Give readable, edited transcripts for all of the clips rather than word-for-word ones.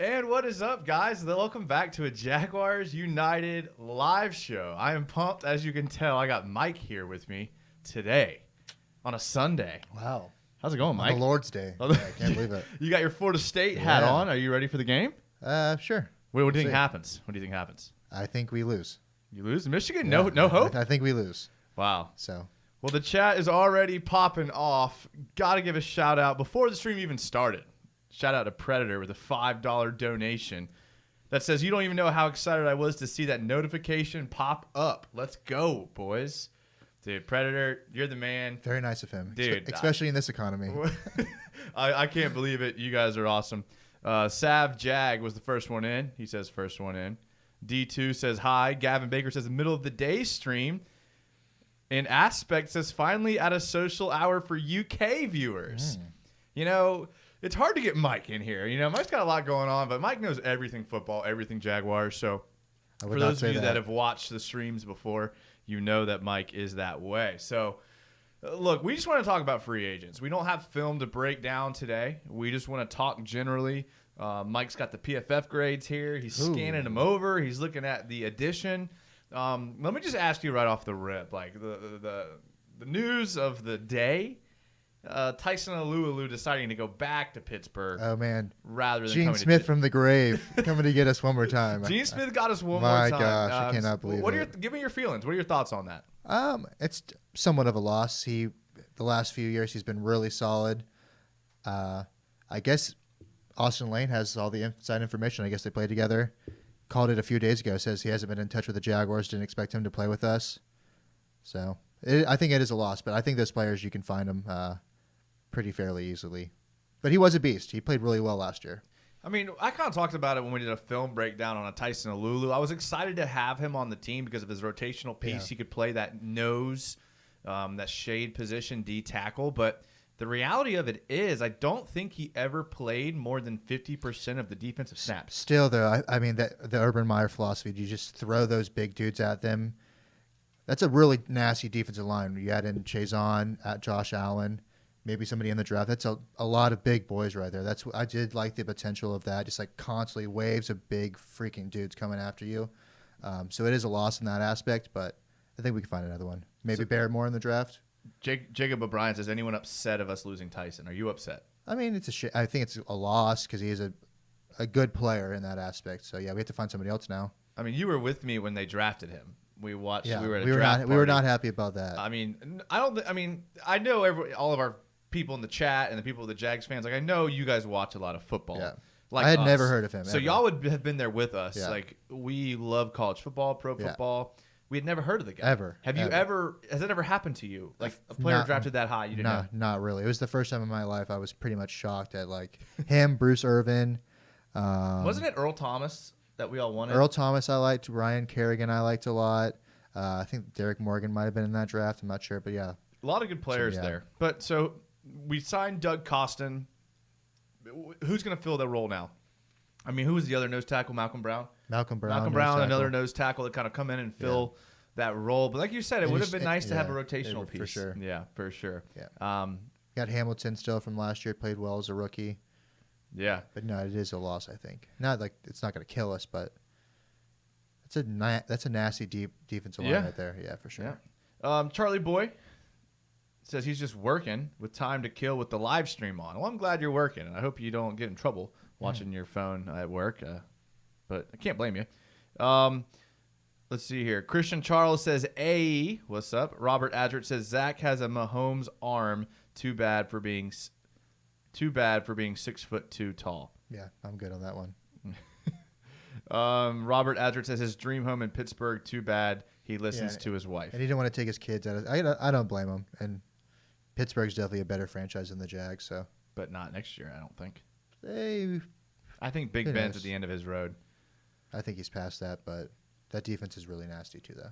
And what is up, guys? Welcome back to a Jaguars United live show. I am pumped. As you can tell, I got Mike here with me today on a Sunday. Wow. How's it going, Mike? On the Lord's Day. Yeah, I can't believe it. You got your Florida State hat on. Are you ready for the game? Sure. Wait, what do you think happens? What do you think happens? I think we lose. You lose? Michigan? No hope? I think we lose. Wow. So. Well, the chat is already popping off. Got to give a shout out before the stream even started. Shout out to Predator with a $5 donation that says, you don't even know how excited I was to see that notification pop up. Let's go, boys. Dude, Predator, you're the man. Very nice of him. Dude. Especially in this economy. I can't believe it. You guys are awesome. Sav Jag was the first one in. He says first one in. D2 says hi. Gavin Baker says middle of the day stream. And Aspect says finally at a social hour for UK viewers. You know, it's hard to get Mike in here. You know, Mike's got a lot going on, but Mike knows everything football, everything Jaguars. So for those of you that have watched the streams before, you know that Mike is that way. So, look, we just want to talk about free agents. We don't have film to break down today. We just want to talk generally. Mike's got the PFF grades here. He's scanning them over. He's looking at the addition. Let me just ask you right off the rip, like the news of the day. Tyson Alualu deciding to go back to Pittsburgh. Oh, man. Rather than Gene Smith from the grave coming to get us one more time. Gene Smith got us one more time. My gosh, I cannot believe it. Give me your feelings. What are your thoughts on that? It's somewhat of a loss. The last few years he's been really solid. I guess Austin Lane has all the inside information. I guess they played together. Called it a few days ago. Says he hasn't been in touch with the Jaguars. Didn't expect him to play with us. So I think it is a loss. But I think those players, you can find them pretty fairly easily. But he was a beast. He played really well last year. I mean, I kind of talked about it when we did a film breakdown on a Tyson Alualu. I was excited to have him on the team because of his rotational piece. Yeah. He could play that nose, that shade position, D tackle. But the reality of it is I don't think he ever played more than 50% of the defensive snaps. Still, though, I mean, the Urban Meyer philosophy, you just throw those big dudes at them. That's a really nasty defensive line. You add in Chazon, at Josh Allen, maybe somebody in the draft. That's a lot of big boys right there. I did like the potential of that, just like constantly waves of big freaking dudes coming after you. So it is a loss in that aspect, but I think we can find another one. Maybe Barrymore in the draft. Jacob O'Brien says, anyone upset of us losing Tyson? Are you upset? I mean, I think it's a loss because he is a good player in that aspect. So, yeah, we have to find somebody else now. I mean, you were with me when they drafted him. We watched. Yeah, we were at a draft party. We were not happy about that. I mean, I know all of our people in the chat and the people of the Jags fans. Like, I know you guys watch a lot of football. Yeah. Like I had us. Never heard of him. So ever. y'all would have been there with us. Yeah. Like, we love college football, pro football. We had never heard of the guy. Ever. Have you ever? Has it ever happened to you? Like a player drafted that high, you didn't know? Not really. It was the first time in my life I was pretty much shocked at like him, Bruce Irvin. Wasn't it Earl Thomas that we all wanted? Earl Thomas I liked. Ryan Kerrigan I liked a lot. I think Derek Morgan might have been in that draft. I'm not sure, but yeah. A lot of good players there. But so we signed Doug Costin. Who's going to fill that role now? I mean, who was the other nose tackle? Malcolm Brown? Malcolm Brown, another nose tackle to kind of come in and fill that role. But like you said, it would have been nice to have a rotational piece. For sure. Yeah, for sure. Yeah. Got Hamilton still from last year. Played well as a rookie. Yeah. But no, it is a loss, I think. Not like it's not going to kill us, but that's a nasty deep defensive line right there. Yeah, for sure. Yeah. Charlie Boy says he's just working with time to kill with the live stream on. Well, I'm glad you're working, and I hope you don't get in trouble watching your phone at work. But I can't blame you. Let's see here. Christian Charles says, "Hey, what's up?" Robert Adrett says Zach has a Mahomes arm. Too bad for being 6'2" tall. Yeah, I'm good on that one. Robert Adrett says his dream home in Pittsburgh. Too bad he listens to his wife. And he didn't want to take his kids out of. I don't blame him. And Pittsburgh's definitely a better franchise than the Jags. So, but not next year, I don't think. I think Big Ben's at the end of his road. I think he's past that, but that defense is really nasty too, though.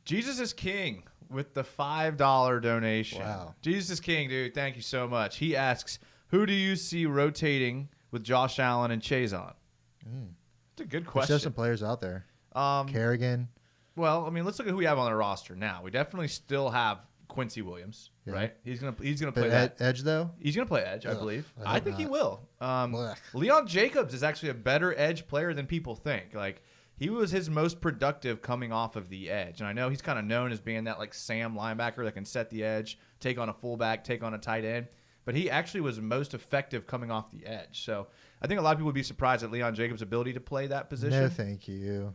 Jesus is King with the $5 donation. Wow. Jesus is King, dude. Thank you so much. He asks, who do you see rotating with Josh Allen and Chazon? It's a good question. There's some players out there. Kerrigan. Well, I mean, let's look at who we have on the roster now. We definitely still have Quincy Williams, Yeah. right? He's gonna play But that. edge though. He's gonna play edge, I Ugh, believe. I I hope think he not. will. Blech. Leon Jacobs is actually a better edge player than people think. Like he was his most productive coming off of the edge, and I know he's kind of known as being that like Sam linebacker that can set the edge, take on a fullback, take on a tight end. But he actually was most effective coming off the edge. So I think a lot of people would be surprised at Leon Jacobs' ability to play that position. No, thank you.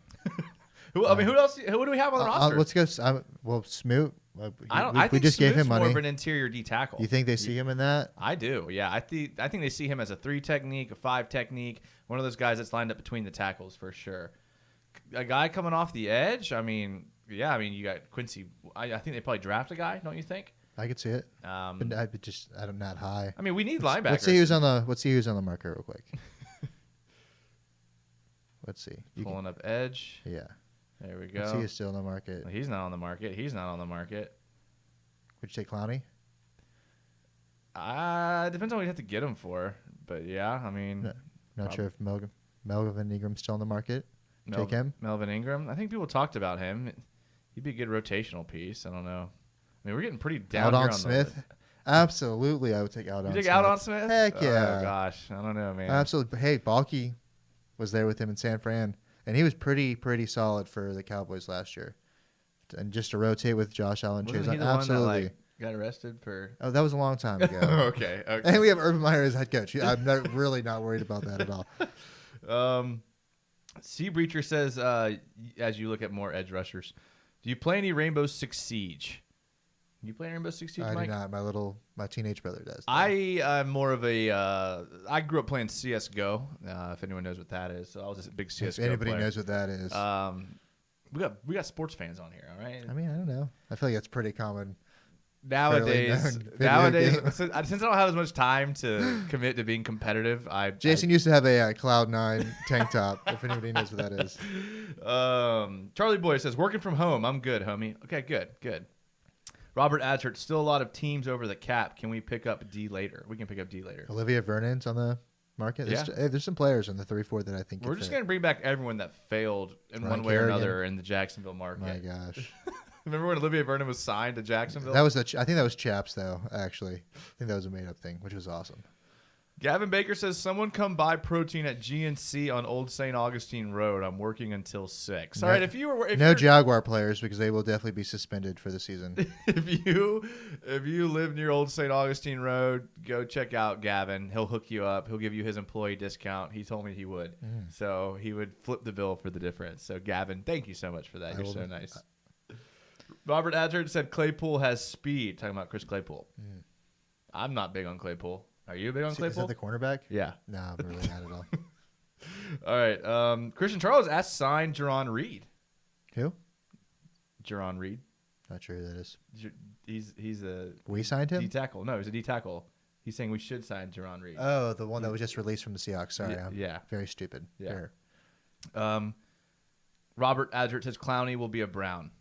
Who else? Who do we have on the roster? Let's go. Well, Smoot. I We think just gave him Smoot's more money. of an interior D tackle. You think they see him in that? I do. Yeah, I think they see him as a 3 technique, a 5 technique, one of those guys that's lined up between the tackles for sure. A guy coming off the edge. I mean, you got Quincy. I think they probably draft a guy. Don't you think? I could see it. But I'm not high. I mean, we need linebackers. Let's see who's on the market real quick. Let's see. Pulling up edge. Yeah. There we go. Let's see who's still on the market. Well, he's not on the market. Would you take Clowney? Depends on what you have to get him for. But yeah, I mean, Not sure if Melvin Ingram's still on the market. Take him. Melvin Ingram. I think people talked about him. He'd be a good rotational piece. I don't know. I mean, we're getting pretty down here on Smith. Absolutely, I would take Aldon Smith. You take Aldon Smith? Heck yeah. Oh, gosh. I don't know, man. Absolutely. Hey, Balky was there with him in San Fran, and he was pretty solid for the Cowboys last year. And just to rotate with Josh Allen, Wasn't Chase, he the absolutely. one that, got arrested for... Oh, that was a long time ago. okay. And we have Urban Meyer as head coach. I'm really not worried about that at all. Sea Breacher says, as you look at more edge rushers, do you play any Rainbow Six Siege? You play Rainbow Six Siege, Mike? I do not. My teenage brother does. I am more of a. I grew up playing CS:GO. If anyone knows what that is, so I was just a big CS:GO. If anybody player. knows what that is, we got sports fans on here. All right. I mean, I don't know. I feel like that's pretty common. Nowadays, since I don't have as much time to commit to being competitive, Jason used to have a Cloud9 tank top. If anybody knows what that is. Charlie Boy says, "Working from home. I'm good, homie." Okay, good. Robert Adchert, still a lot of teams over the cap. Can we pick up D later? We can pick up D later. Olivia Vernon's on the market. There's some players in the 3-4 that I think we're just going to bring back everyone that failed in one way or another in the Jacksonville market. My gosh. Remember when Olivia Vernon was signed to Jacksonville? I think that was Chaps, though, actually. I think that was a made-up thing, which was awesome. Gavin Baker says, someone come buy protein at GNC on Old St. Augustine Road. I'm working until 6. All right, if you're Jaguar players, because they will definitely be suspended for the season. If you live near Old St. Augustine Road, go check out Gavin. He'll hook you up. He'll give you his employee discount. He told me he would. So he would flip the bill for the difference. So Gavin, thank you so much for that. You're so nice. Robert Adjard said Claypool has speed. Talking about Chris Claypool. I'm not big on Claypool. Are you big on Claypool? Is that the cornerback? Yeah. No, I'm really not at all. All right. Christian Charles asked sign Jerron Reed. Who? Jerron Reed. Not sure who that is. He's a We signed him? D tackle. No, he's a D tackle. He's saying we should sign Jerron Reed. Oh, the one that was just released from the Seahawks. Sorry, I'm very stupid. Yeah. Robert Adjert says Clowney will be a Brown.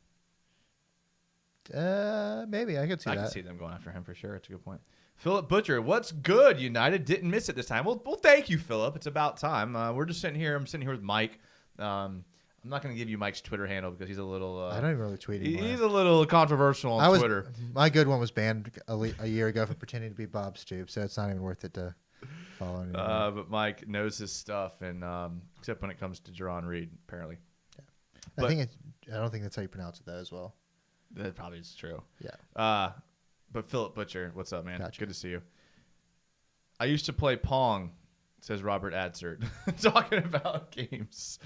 Maybe I could see that. I can see them going after him for sure. It's a good point. Philip Butcher, what's good? United didn't miss it this time. Well, thank you, Philip. It's about time. We're just sitting here. I'm sitting here with Mike. I'm not going to give you Mike's Twitter handle because he's a little. I don't even really tweet anymore. He's a little controversial on Twitter. My good one was banned a year ago for pretending to be Bob Stoop, so it's not even worth it to follow anymore. But Mike knows his stuff, and except when it comes to Jerron Reed, apparently. Yeah. I don't think that's how you pronounce it, though, as well. That probably is true. Yeah. But Philip Butcher, what's up, man? Gotcha. Good to see you. I used to play Pong, says Robert Adsert. Talking about games.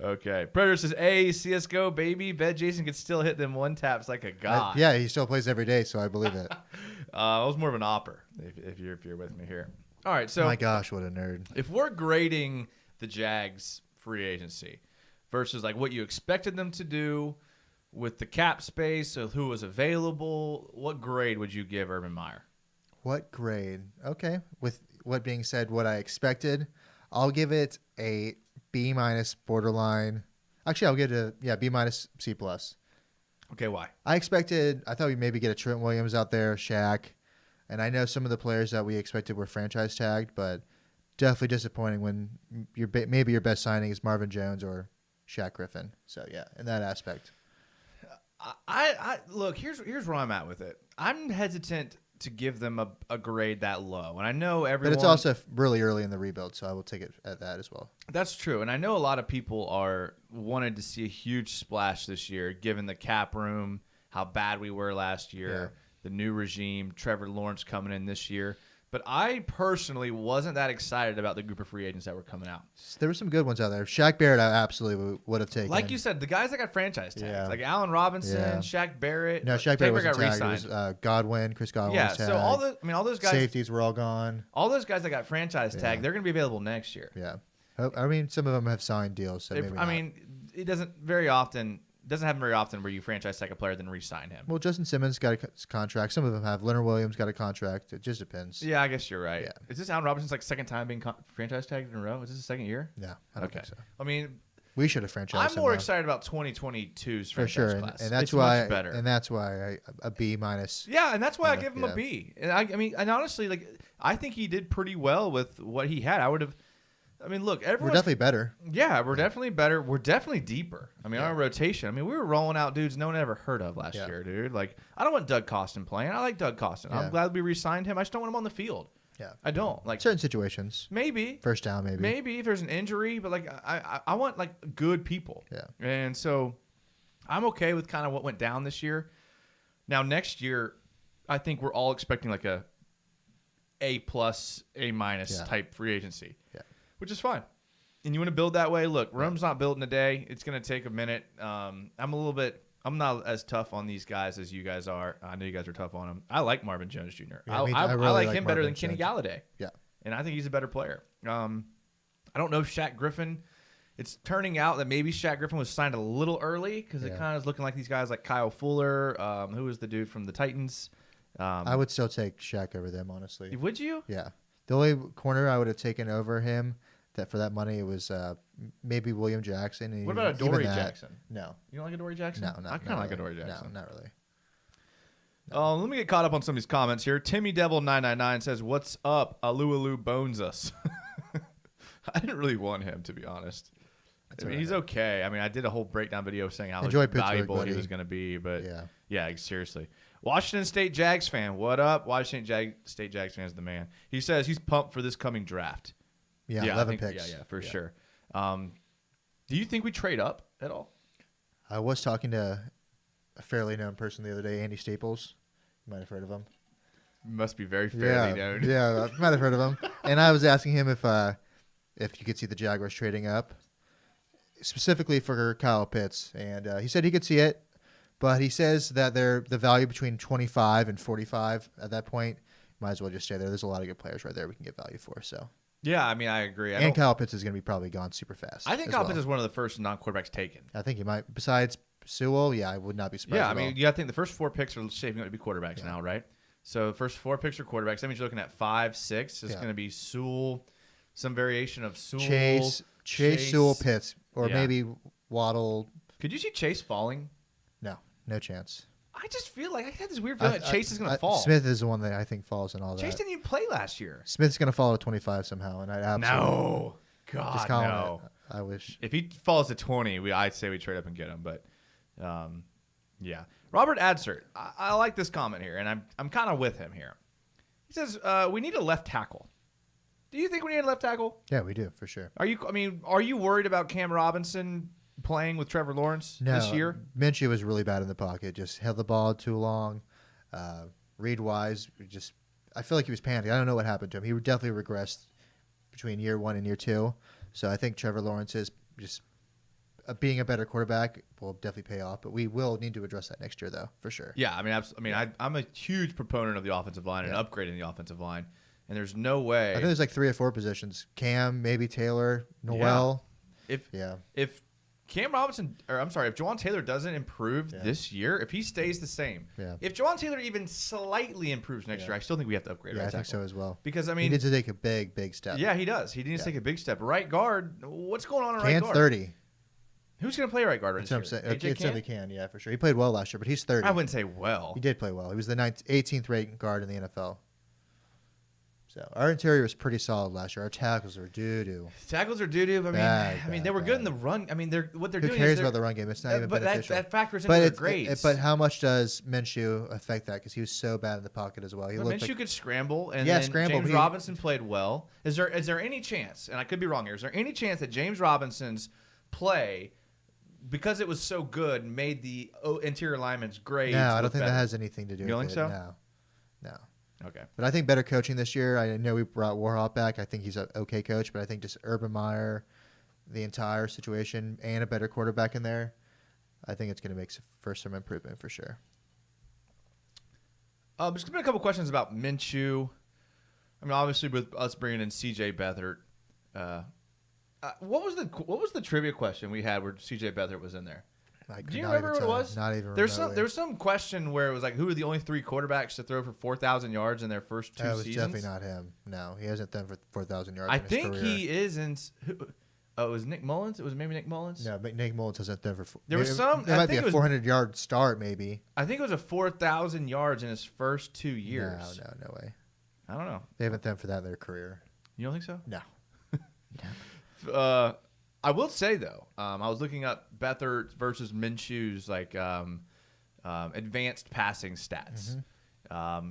Okay. Predator says, hey, CSGO, baby. Bet Jason can still hit them one taps like a god. Yeah, he still plays every day, so I believe it. I was more of an opper, if you're with me here. All right, so. My gosh, what a nerd. If we're grading the Jags free agency versus like what you expected them to do, with the cap space of who was available, what grade would you give Urban Meyer? What grade? Okay. With what being said, what I expected, I'll give it a B- borderline. Actually, I'll give it a B- C+. Okay, why? I thought we'd maybe get a Trent Williams out there, Shaq, and I know some of the players that we expected were franchise tagged, but definitely disappointing when maybe your best signing is Marvin Jones or Shaq Griffin. So yeah, in that aspect. I look. Here's where I'm at with it. I'm hesitant to give them a grade that low, and I know everyone. But it's also really early in the rebuild, so I will take it at that as well. That's true, and I know a lot of people are wanted to see a huge splash this year, given the cap room, how bad we were last year, the new regime, Trevor Lawrence coming in this year. But I personally wasn't that excited about the group of free agents that were coming out. There were some good ones out there. Shaq Barrett, I absolutely would have taken. Like you said, the guys that got franchise tags, like Allen Robinson, Shaq Barrett. No, Shaq Barrett wasn't got tagged. It was Godwin, Chris Godwin. Yeah, was tagged. so all those guys, safeties were all gone. All those guys that got franchise tagged, they're going to be available next year. Yeah, I mean, some of them have signed deals. So maybe not. It doesn't happen very often where you franchise tag a player then re-sign him. Well, Justin Simmons got a contract. Some of them have. Leonard Williams got a contract. It just depends. Yeah, I guess you're right. Yeah. Is this Allen Robinson's second time being franchise tagged in a row? Is this his second year? No, I don't think so. I mean, we should have franchised. I'm more excited about 2022's franchise for sure, class. and that's it's why. Much better. And that's why a B minus. Yeah, and that's why I give him a B. And I mean, and honestly, I think he did pretty well with what he had. Look, we're definitely better. Yeah, we're definitely better. We're definitely deeper. I mean, our rotation. I mean, we were rolling out dudes no one ever heard of last year, dude. Like, I don't want Doug Costin playing. I like Doug Costin. I'm glad we re-signed him. I just don't want him on the field. Yeah, I don't like certain situations. Maybe first down, maybe if there's an injury, but like I want like good people. Yeah, and so I'm okay with kind of what went down this year. Now next year, I think we're all expecting like a A+, A- type free agency. Yeah. Which is fine. And you want to build that way? Look, Rome's not built in a day. It's going to take a minute. I'm not as tough on these guys as you guys are. I know you guys are tough on them. I like Marvin Jones Jr. Yeah, I really like him better Marvin than Kenny Jones. Galladay. Yeah. And I think he's a better player. I don't know if Shaq Griffin. It's turning out that maybe Shaq Griffin was signed a little early because it kind of is looking like these guys like Kyle Fuller, who was the dude from the Titans. I would still take Shaq over them, honestly. Would you? Yeah. The only corner I would have taken over him for that money, it was maybe William Jackson. And what about Adoree Jackson? No. You don't like Adoree Jackson? No, I kind of like Adoree Jackson. No, not really. No. Let me get caught up on some of these comments here. Timmy Devil 999 says, "What's up? Alu bones us." I didn't really want him, to be honest. He's okay. I mean, I did a whole breakdown video saying how valuable he was going to be, but yeah, seriously. Washington State Jags fan, what up? Washington State Jags fan is the man. He says he's pumped for this coming draft. Yeah, 11 picks. Yeah, for sure. Do you think we trade up at all? I was talking to a fairly known person the other day, Andy Staples. You might have heard of him. Must be very fairly known. Yeah, I might have heard of him. And I was asking him if you could see the Jaguars trading up, specifically for Kyle Pitts. And he said he could see it, but he says that the value between 25 and 45 at that point, might as well just stay there. There's a lot of good players right there we can get value for. So. Yeah, I mean, I agree. And Kyle Pitts is going to be probably gone super fast. I think Kyle Pitts is one of the first non-quarterbacks taken. I think he might. Besides Sewell, I would not be surprised. Yeah, I mean, you got to think the first 4 picks are shaping up to be quarterbacks now, right? So the first 4 picks are quarterbacks. That means you're looking at 5, 6. It's going to be Sewell, some variation of Sewell. Chase, Sewell, Pitts, or maybe Waddle. Could you see Chase falling? No chance. I just feel like I had this weird feeling that Chase is going to fall. Smith is the one that I think falls in all that. Chase didn't even play last year. Smith's going to fall to 25 somehow, and I absolutely no. God, no. I wish. If he falls to 20, I'd say we trade up and get him. But, yeah. Robert Adsert, I like this comment here, and I'm kind of with him here. He says we need a left tackle. Do you think we need a left tackle? Yeah, we do for sure. Are you worried about Cam Robinson playing with Trevor Lawrence this year? Minshew was really bad in the pocket. Just held the ball too long. Read-wise, I feel like he was panicking. I don't know what happened to him. He definitely regressed between year 1 and year 2. So I think Trevor Lawrence is just being a better quarterback will definitely pay off. But we will need to address that next year, though, for sure. Yeah, I'm a huge proponent of the offensive line and upgrading the offensive line. And there's no way. I think there's like 3 or 4 positions. Cam, maybe Taylor, Noel. Yeah. If Cam Robinson, if Jawan Taylor doesn't improve this year, if he stays the same, if Jawan Taylor even slightly improves next year, I still think we have to upgrade. Yeah, I think so as well. Because he needs to take a big step. Yeah, he does. He needs to take a big step. Right guard, what's going on in right guard? 30. Who's going to play right guard this year? That's what I'm saying. It certainly can, yeah, for sure. He played well last year, but he's 30. I wouldn't say well. He did play well. He was the 18th ranked guard in the NFL. So our interior was pretty solid last year. Our tackles are doo-doo. Tackles are doo-doo. They were good in the run. I mean, what they're Who doing cares is about the run game? It's not even beneficial. That factors into their grades. But how much does Minshew affect that? Because he was so bad in the pocket as well. Minshew could scramble, and then James Robinson played well. Is there any chance, and I could be wrong here, is there any chance that James Robinson's play, because it was so good, made the interior linemen's grades? No, I don't think that has anything to do with it. You don't think so? No. Okay. But I think better coaching this year. I know we brought Warhawk back. I think he's an okay coach, but I think just Urban Meyer, the entire situation, and a better quarterback in there, I think it's going to make for some improvement for sure. There's been a couple questions about Minshew. I mean, obviously with us bringing in C.J. Beathard, what was the trivia question we had where C.J. Beathard was in there? Do you remember what it was? Not even. There was some question where it was like, who are the only 3 quarterbacks to throw for 4,000 yards in their first 2 seasons? It was definitely not him. No, he hasn't done for 4,000 yards. I in his think career. he is in. Oh, it was Nick Mullins. It was maybe Nick Mullins. No, but Nick Mullins hasn't done for. There was some. It might be a 400-yard start, maybe. I think it was a 4,000 yards in his first 2 years. No way. I don't know. They haven't done for that in their career. You don't think so? No. I will say though, I was looking up Beathard versus Minshew's advanced passing stats.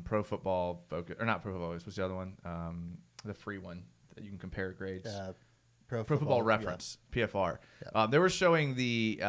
Pro Football Focus, or not Pro Football Focus. What's the other one? The free one that you can compare grades. Pro Football Reference, PFR. Yeah. They were showing the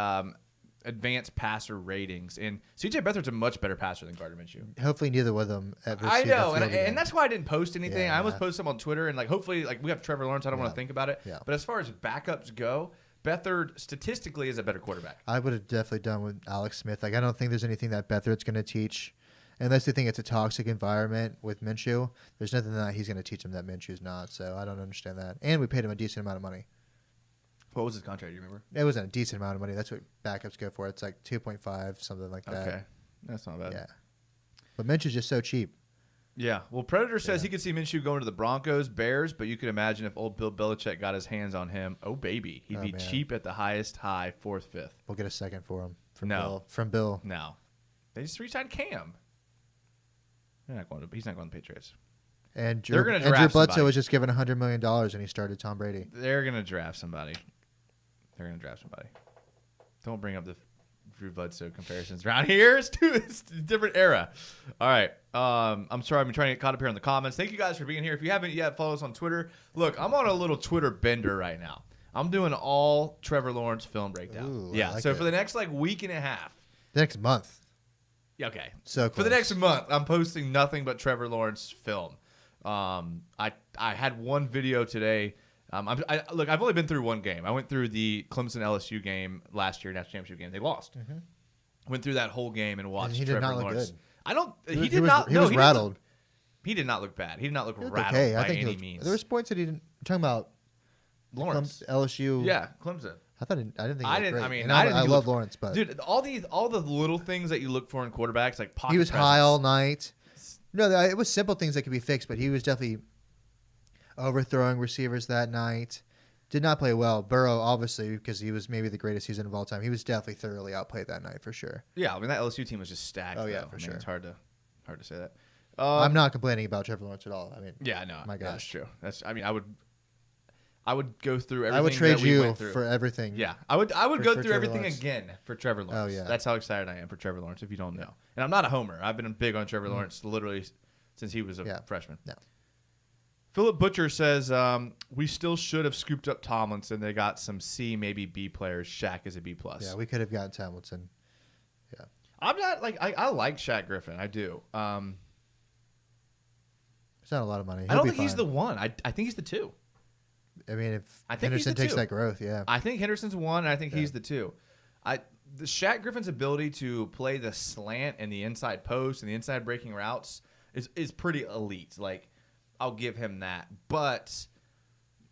advanced passer ratings, and C.J. Beathard's a much better passer than Gardner Minshew. Hopefully, neither one of them ever. I know, and that's why I didn't post anything. Yeah. I almost posted them on Twitter, and hopefully, we have Trevor Lawrence. I don't want to think about it. Yeah. But as far as backups go, Beathard statistically is a better quarterback. I would have definitely done with Alex Smith. I don't think there's anything that Beathard's going to teach, unless they think it's a toxic environment with Minshew. There's nothing that he's going to teach him that Minshew's not. So I don't understand that. And we paid him a decent amount of money. What was his contract? Do you remember? It wasn't a decent amount of money. That's what backups go for. It's like 2.5, something like that. Okay, that's not bad. Yeah, but Minshew's just so cheap. Yeah. Well, Predator says he could see Minshew going to the Broncos, Bears, but you could imagine if old Bill Belichick got his hands on him. Oh baby, he'd be cheap at the highest high, 4th, 5th. We'll get a second for him. From Bill. Bill. No, they just re-signed Cam. He's not going to the Patriots. And Drew Bledsoe was just given $100 million, and he started Tom Brady. They're going to draft somebody. Don't bring up the Drew Bledsoe comparisons around here. It's a different era. All right. I'm sorry. I've been trying to get caught up here in the comments. Thank you guys for being here. If you haven't yet, follow us on Twitter. Look, I'm on a little Twitter bender right now. I'm doing all Trevor Lawrence film breakdown. Ooh, yeah. Like so for the next week and a half. Next month. Okay. So for the next month, I'm posting nothing but Trevor Lawrence film. I had one video today. Look, I've only been through one game. I went through the Clemson LSU game last year, national championship game. They lost. Mm-hmm. Went through that whole game and watched Trevor Lawrence. He was rattled. He did not look bad. He did not look rattled by any means. There was points that he didn't. Talking about Lawrence, LSU. Yeah, Clemson. I didn't think. I love Lawrence, but dude, all the little things that you look for in quarterbacks, like pocket he was presence. high all night. No, it was simple things that could be fixed, but he was definitely overthrowing receivers that night. Did not play well. Burrow, obviously, because he was maybe the greatest season of all time. He was definitely thoroughly outplayed that night for sure. Yeah, I mean that LSU team was just stacked. Oh yeah, for sure. It's hard to say that. I'm not complaining about Trevor Lawrence at all. I mean, yeah, no, my gosh, that's true. I would go through everything. I would trade you went through. for everything. Yeah, I would go through Trevor everything Lawrence. again for Trevor Lawrence. Oh yeah, that's how excited I am for Trevor Lawrence. If you don't know, and I'm not a homer. I've been big on Trevor Lawrence literally since he was a freshman. No. Philip Butcher says we still should have scooped up Tomlinson. They got some C, maybe B players. Shaq is a B+. Yeah, we could have gotten Tomlinson. Yeah, I'm not I like Shaq Griffin. I do. It's not a lot of money. I don't think he's the one. I think he's the 2. I mean, if Henderson takes that growth, yeah. I think Henderson's 1, and I think he's the 2. The Shaq Griffin's ability to play the slant and the inside post and the inside breaking routes is pretty elite. Like, I'll give him that. But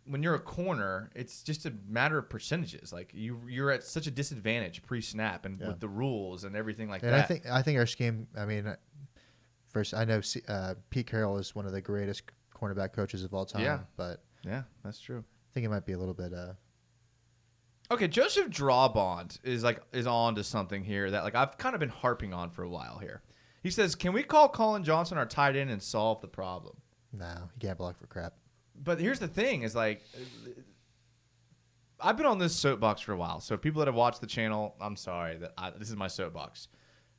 when you're a corner, it's just a matter of percentages. Like, you're at such a disadvantage pre-snap and with the rules and everything like that. And I think our scheme, I mean, first, I know Pete Carroll is one of the greatest cornerback coaches of all time. Yeah. But yeah, that's true. I think it might be a little bit. Okay, Joseph Drawbond is on to something here that I've kind of been harping on for a while here. He says, "Can we call Colin Johnson our tight end and solve the problem?" No, he can't block for crap. But here's the thing: is like, I've been on this soapbox for a while. So people that have watched the channel, I'm sorry this is my soapbox.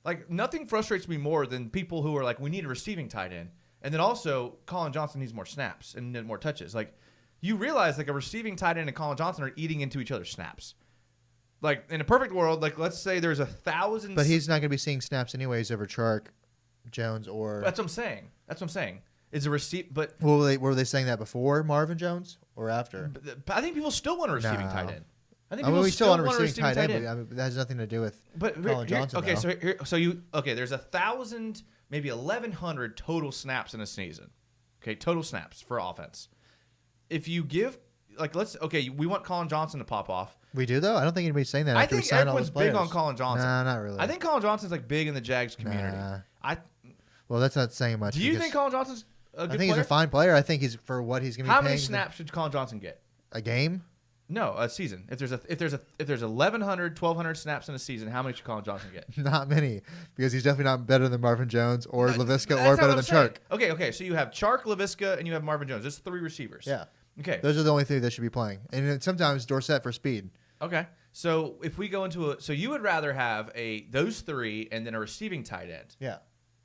Like, nothing frustrates me more than people who are like, we need a receiving tight end, and then also Colin Johnson needs more snaps and more touches. Like, you realize like a receiving tight end and Colin Johnson are eating into each other's snaps. Like, in a perfect world, like let's say there's 1,000. But he's not going to be seeing snaps anyways over Chark, Jones, or. That's what I'm saying. Is a receive, but Were they saying that before Marvin Jones or after? but I think people still want a receiving tight end. I think we still want a receiving tight tight end. end, but I mean, that has nothing to do with But Colin Johnson. okay, though. there's 1,000, maybe 1,100 total snaps in a season. Okay, total snaps for offense. If you give we want Colin Johnson to pop off. We do though. I don't think anybody's saying that. I After think we sign all everyone's those players. big on Colin Johnson. Nah, not really. I think Colin Johnson's like big in the Jags community. Nah. Well, that's not saying much. Do you think Colin Johnson's a good player? I think he's a fine player. I think he's for what he's going to be. How paying many snaps should Colin Johnson get? A game? No, a season. If there's 1,100, 1,200 snaps in a season, how many should Colin Johnson get? Not many, because he's definitely not better than Marvin Jones or Laviska That's or not better what than I'm saying. Chark. Okay. So you have Chark, Laviska, and you have Marvin Jones. That's 3 receivers. Yeah. Okay. Those are the only 3 that should be playing, and then sometimes Dorsett for speed. Okay. So if we go into so you would rather have those 3 and then a receiving tight end. Yeah.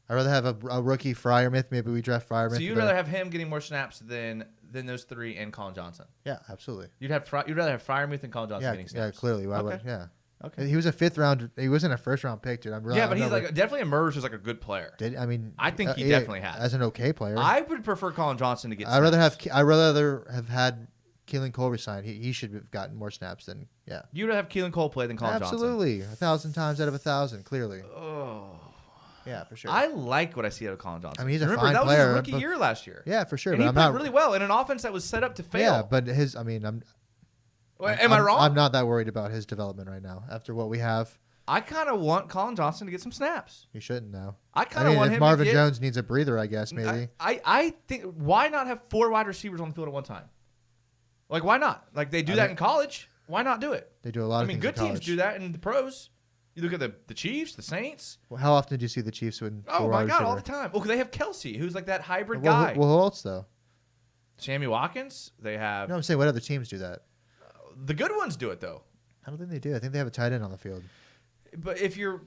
I'd rather have a rookie Freiermuth. Maybe we draft Freiermuth. So you'd rather have him getting more snaps than those 3 and Colin Johnson. Yeah, absolutely. You'd rather have Freiermuth and Colin Johnson getting snaps. Yeah, clearly. Why Okay. would, yeah. Okay. He was a 5th round. He wasn't a 1st round pick, dude. But he's like definitely emerged as like a good player. I think he definitely has. as an okay player. I would prefer Colin Johnson to get. I'd rather have had Keelan Cole resign. He should have gotten more snaps than You'd rather have Keelan Cole play than Colin Johnson. Absolutely, 1,000 times out of 1,000. Clearly. Oh. Yeah, for sure. I like what I see out of Colin Johnson. I mean, he's a Remember, fine that player. was his rookie year last year. Yeah, for sure. And but he I'm played not really well in an offense that was set up to fail. Yeah, but am I wrong? I'm not that worried about his development right now. After what we have, I kind of want Colin Johnson to get some snaps. he shouldn't now. I kind of want if him Marvin to get, Jones needs a breather, I guess maybe. I think why not have 4 wide receivers on the field at one time? Like, why not? Like, they do that in college. Why not do it? They do a lot of things good in college. teams do that in the pros. You look at the Chiefs, the Saints. Well, how often do you see the Chiefs win? Oh, my God, all the time. Oh, they have Kelsey, who's like that hybrid guy. Well, who else, though? Sammy Watkins. They have. No, I'm saying what other teams do that? The good ones do it, though. I don't think they do. I think they have a tight end on the field. But if your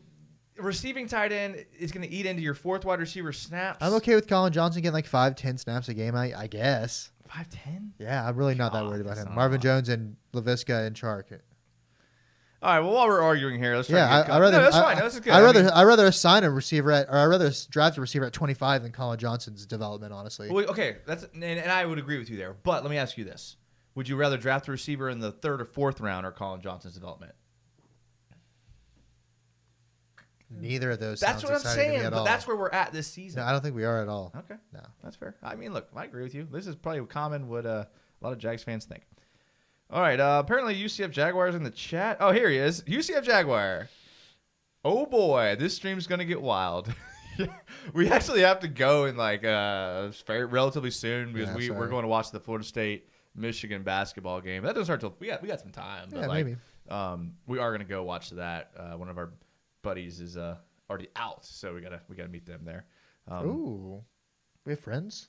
receiving tight end is going to eat into your 4th wide receiver snaps. I'm okay with Colin Johnson getting like 5-10 snaps a game, I guess. 5-10? Yeah, I'm really not that worried about him. Marvin Jones and Laviska and Chark. All right. Well, while we're arguing here, let's try. I'd rather. No, that's fine. This is good. I'd rather assign a receiver I'd rather draft a receiver at 25 than Colin Johnson's development. Honestly. Well, okay, and I would agree with you there. But let me ask you this: would you rather draft a receiver in the 3rd or 4th round or Colin Johnson's development? Neither of those. That's sounds what I'm exciting to me saying. at But all. that's where we're at this season. No, I don't think we are at all. Okay. No. That's fair. I mean, look, I agree with you. This is probably common what a lot of Jags fans think. All right. Apparently, UCF Jaguars in the chat. Oh, here he is. UCF Jaguar. Oh, boy. This stream's going to get wild. We actually have to go in like relatively soon because we're going to watch the Florida State Michigan basketball game. That doesn't start till we got some time. But maybe. We are going to go watch that. One of our buddies is already out, so we gotta meet them there. Ooh, we have friends.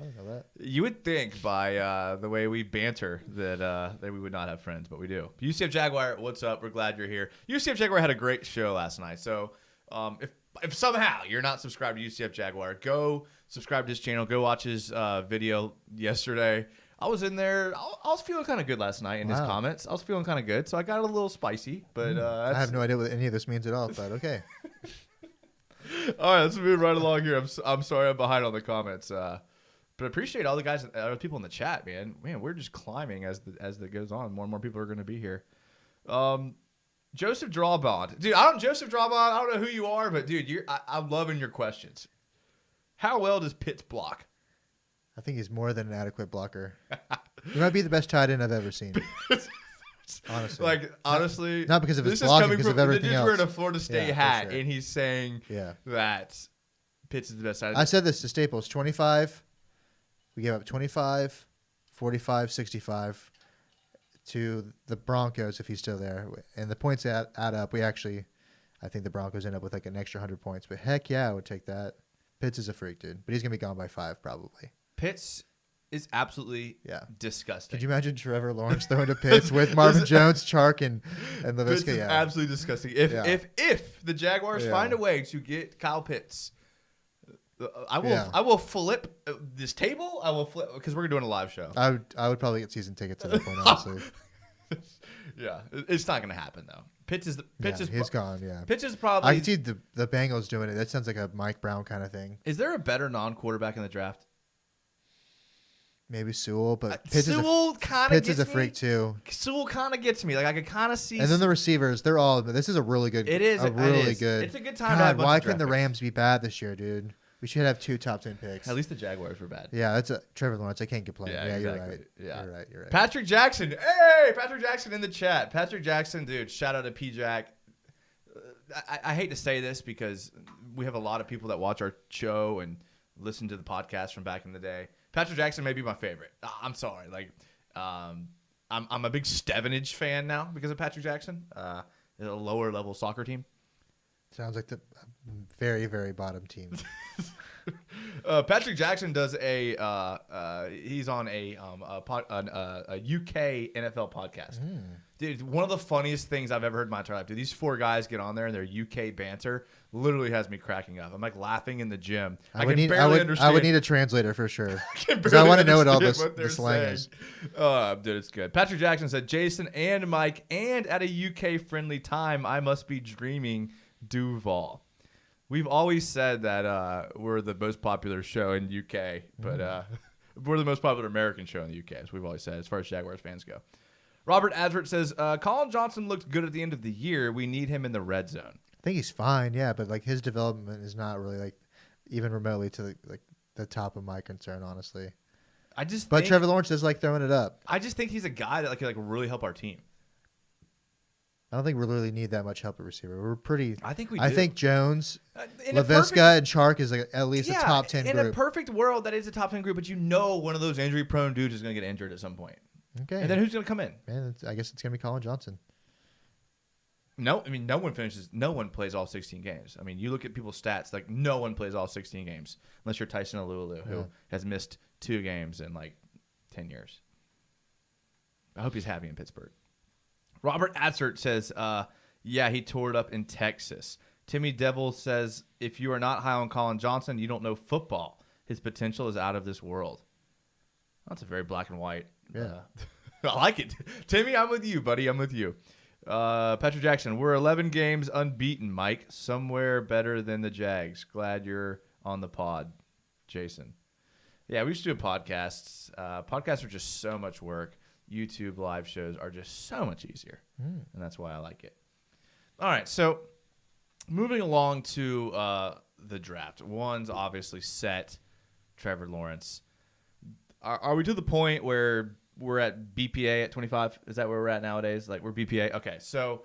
I don't know that. You would think by the way we banter that we would not have friends, but we do. UCF Jaguar, what's up? We're glad you're here. UCF Jaguar had a great show last night. So if somehow you're not subscribed to UCF Jaguar, go subscribe to his channel. Go watch his video yesterday. I was in there. I was feeling kind of good last night in his comments. I was feeling kind of good, so I got a little spicy. But I have no idea what any of this means at all. But okay. All right, let's move right along here. I'm sorry I'm behind on the comments. But appreciate all the guys, people in the chat, man. Man, we're just climbing as that goes on. More and more people are going to be here. Joseph Drawbond, dude. Joseph Drawbond. I don't know who you are, but dude, I'm loving your questions. How well does Pitts block? I think he's more than an adequate blocker. He might be the best tight end I've ever seen. Honestly, not because of his blocking, because of everything else. We're in a Florida State hat, sure. and he's saying that Pitts is the best tight end. I said this to Staples: 25. We gave up 25, 45, 65 to the Broncos if he's still there, and the points add up. I think the Broncos end up with like an extra 100 points. But heck yeah, I would take that. Pitts is a freak, dude. But he's gonna be gone by 5 probably. Pitts is absolutely disgusting. Could you imagine Trevor Lawrence throwing to Pitts with Marvin Jones, Chark, and Pitts Laviska? is absolutely disgusting. If the Jaguars find a way to get Kyle Pitts, I will flip this table. I will flip because we're doing a live show. I would probably get season tickets at that point, honestly. Yeah, it's not going to happen though. Pitts is he's gone. Yeah, Pitts is probably. I can see the Bengals doing it. That sounds like a Mike Brown kind of thing. Is there a better non-quarterback in the draft? Maybe Sewell, but Pitts is a freak too. Sewell kind of gets me. Like I could kind of see. And then the receivers, they're all. This is a really good. It is really good. It's a good time to have. Why couldn't the Rams be bad this year, dude? We should have 2 top 10 picks. At least the Jaguars were bad. Yeah, that's Trevor Lawrence. I can't complain. Yeah, exactly. You're right. Yeah, you're right. Patrick Jackson. Hey, Patrick Jackson in the chat. Patrick Jackson, dude. Shout out to P-Jack. I hate to say this because we have a lot of people that watch our show and listen to the podcast from back in the day. Patrick Jackson may be my favorite. I'm sorry. Like, I'm a big Stevenage fan now because of Patrick Jackson. A lower level soccer team. Sounds like the very, very bottom team. Patrick Jackson does he's on a UK NFL podcast. Dude, one of the funniest things I've ever heard in my entire life. Dude, these 4 guys get on there and their UK banter literally has me cracking up. I'm like laughing in the gym. I would need a translator for sure. Because I want to know what all this slang is. Dude, it's good. Patrick Jackson said, Jason and Mike, and at a UK friendly time, I must be dreaming Duval. We've always said that we're the most popular show in the UK, but we're the most popular American show in the UK, as we've always said, as far as Jaguars fans go. Robert Advert says, Colin Johnson looked good at the end of the year. We need him in the red zone. I think he's fine, yeah, but like his development is not really like even remotely to the top of my concern, honestly. But Trevor Lawrence is like throwing it up. I just think he's a guy that could really help our team. I don't think we really need that much help at receiver. We're pretty. I think we do. I think Jones, Laviska, and Chark is like at least a top 10 group. In a perfect world, that is a top 10 group, but one of those injury-prone dudes is going to get injured at some point. Okay. And then who's going to come in? Man, I guess it's going to be Colin Johnson. No, I mean, no one plays all 16 games. I mean, you look at people's stats, like no one plays all 16 games unless you're Tyson Alualu, who has missed 2 games in like 10 years. I hope he's happy in Pittsburgh. Robert Atzert says, he tore it up in Texas. Timmy Devil says, if you are not high on Colin Johnson, you don't know football. His potential is out of this world. That's a very black and white. Yeah. I like it. Timmy, I'm with you, buddy. I'm with you. Patrick Jackson, we're 11 games unbeaten, Mike. Somewhere better than the Jags. Glad you're on the pod, Jason. Yeah, we used to do podcasts. Podcasts are just so much work. YouTube live shows are just so much easier, and that's why I like it. All right, so moving along to the draft. One's obviously set, Trevor Lawrence. Are we to the point where we're at BPA at 25? Is that where we're at nowadays? Like we're BPA? Okay, so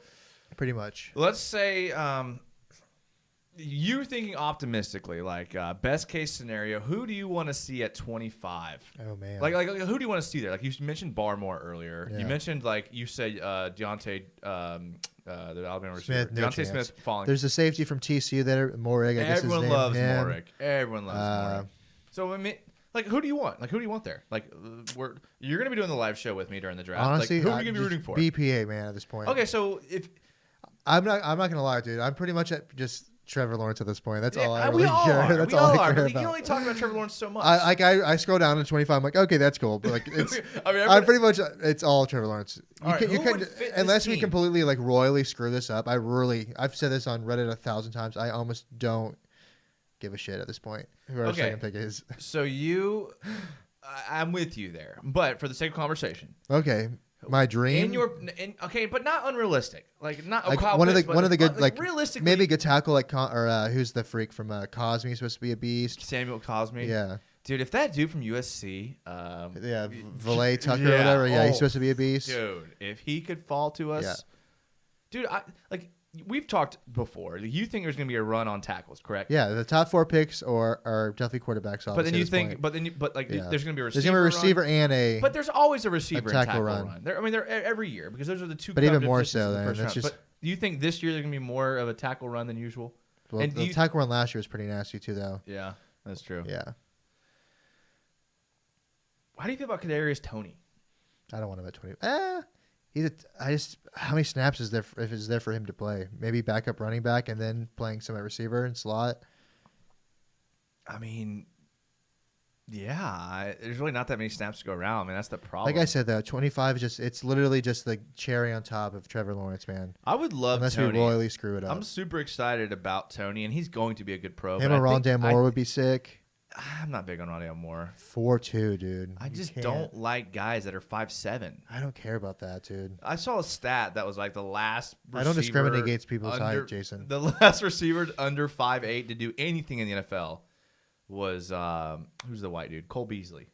pretty much. Let's say you thinking optimistically, like best case scenario, who do you want to see at 25? Oh man, like who do you want to see there? Like you mentioned Barmore earlier. Yeah. You mentioned you said Deontay, the Alabama receiver, Deontay Smith falling. There's a safety from TCU there, Morig. Everyone loves Morig. Everyone loves Morig. So I mean, like who do you want? Like who do you want there? Like you're gonna be doing the live show with me during the draft. Honestly, like, who are you gonna be rooting for? BPA man at this point. Okay, so if I'm not gonna lie, dude. I'm pretty much at just Trevor Lawrence at this point. That's all I really care. That's all I care about. You can only talk about Trevor Lawrence so much. I scroll down to 25. I'm like, okay, that's cool. But like, it's I'm pretty much it's all Trevor Lawrence. You can unless we completely like royally screw this up. I've said this on Reddit 1,000 times. I almost don't give a shit at this point. Who our second pick is. So I'm with you there, but for the sake of conversation, okay. My dream, okay, but not unrealistic. Like not like one of the good like realistically, maybe good tackle like who's the freak from Cosme supposed to be a beast. Samuel Cosme, yeah, dude. If that dude from USC, Valet Tucker or whatever, he's supposed to be a beast, dude. If he could fall to us, dude, we've talked before. You think there's going to be a run on tackles, correct? Yeah, the top 4 picks are definitely quarterbacks. But then you think, there's going to be a receiver. There's going to be a receiver and a. But there's always a receiver and tackle run. They're every year because those are the two. But even more so then. That's just. But do you think this year there's going to be more of a tackle run than usual? Well, the tackle run last year was pretty nasty too, though. Yeah, that's true. Yeah. How do you feel about Kadarius Toney? I don't want him at 20. How many snaps is there if it's there for him to play? Maybe backup running back and then playing some at receiver and slot. I mean, yeah, there's really not that many snaps to go around. I mean, that's the problem. Like I said, though, 25 is it's literally just the cherry on top of Trevor Lawrence, man. I would love Unless Toney. we royally screw it up. I'm super excited about Toney, and he's going to be a good pro. Him or Rondale Moore would be sick. I'm not big on Rondale Moore. 4'2", dude. I just don't like guys that are 5'7". I don't care about that, dude. I saw a stat that was like the last receiver. I don't discriminate against people's height, Jason. The last receiver under 5'8" to do anything in the NFL was who's the white dude? Cole Beasley.